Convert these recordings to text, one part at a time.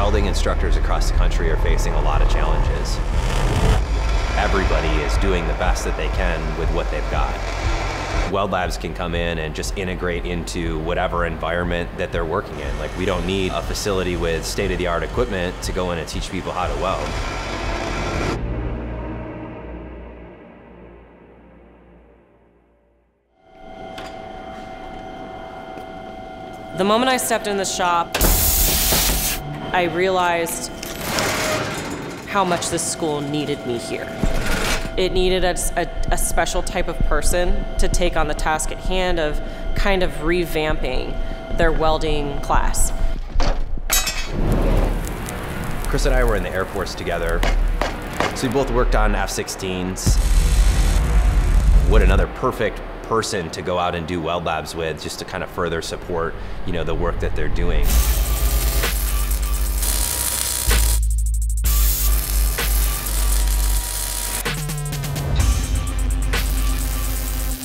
Welding instructors across the country are facing a lot of challenges. Everybody is doing the best that they can with what they've got. Weld Labs can come in and just integrate into whatever environment that they're working in. Like, we don't need a facility with state-of-the-art equipment to go in and teach people how to weld. The moment I stepped in the shop, I realized how much this school needed me here. It needed a special type of person to take on the task at hand of kind of revamping their welding class. Chris and I were in the Air Force together, so we both worked on F-16s. What another perfect person to go out and do Weld Labs with, just to kind of further support, you know, the work that they're doing.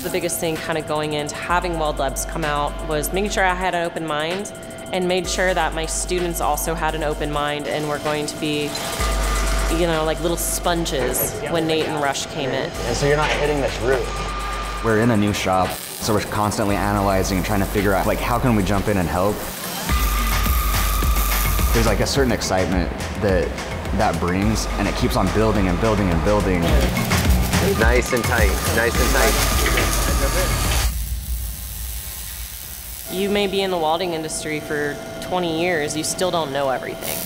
The biggest thing kind of going into having Weld Labs come out was making sure I had an open mind and made sure that my students also had an open mind and were going to be, you know, like little sponges when Nate and Rush came in. And so you're not hitting this roof. We're in a new shop, so we're constantly analyzing and trying to figure out, like, how can we jump in and help? There's like a certain excitement that brings, and it keeps on building and building and building. Nice and tight, nice and tight. You may be in the welding industry for 20 years, you still don't know everything.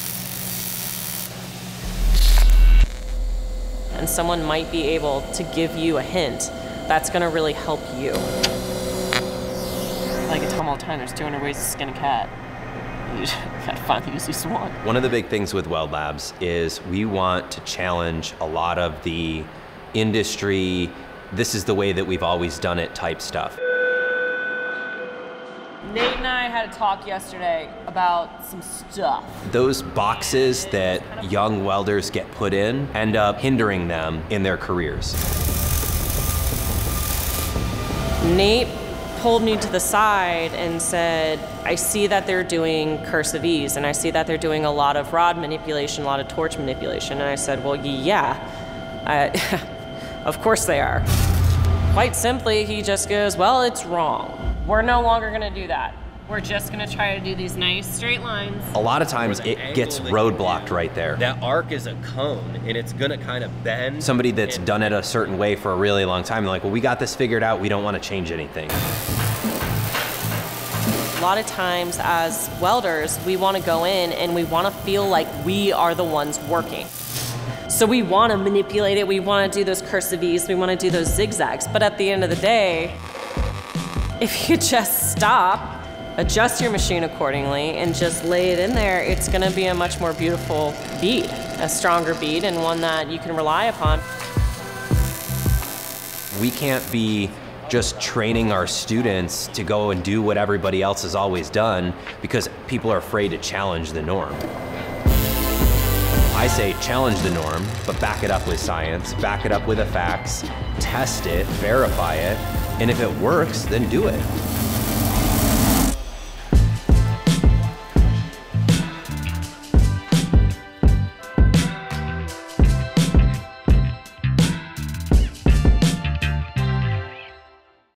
And someone might be able to give you a hint that's gonna really help you. Like I tell them all the time, there's 200 ways to skin a cat. You just gotta find the easiest one. One of the big things with Weld Labs is we want to challenge a lot of the industry, this is the way that we've always done it type stuff. Nate and I had a talk yesterday about some stuff. Those boxes that young welders get put in end up hindering them in their careers. Nate pulled me to the side and said, I see that they're doing cursive ease, and I see that they're doing a lot of rod manipulation, a lot of torch manipulation. And I said, well, yeah, of course they are. Quite simply, he just goes, well, it's wrong. We're no longer gonna do that. We're just gonna try to do these nice straight lines. A lot of times it gets roadblocked right there. That arc is a cone, and it's gonna kind of bend. Somebody that's done it a certain way for a really long time, they're like, well, we got this figured out, we don't want to change anything. A lot of times as welders, we wanna go in and we wanna feel like we are the ones working. So we wanna manipulate it, we wanna do those cursive E's, we wanna do those zigzags, but at the end of the day, if you just stop, adjust your machine accordingly, and just lay it in there, it's gonna be a much more beautiful bead, a stronger bead, and one that you can rely upon. We can't be just training our students to go and do what everybody else has always done because people are afraid to challenge the norm. I say challenge the norm, but back it up with science, back it up with the facts, test it, verify it, and if it works, then do it.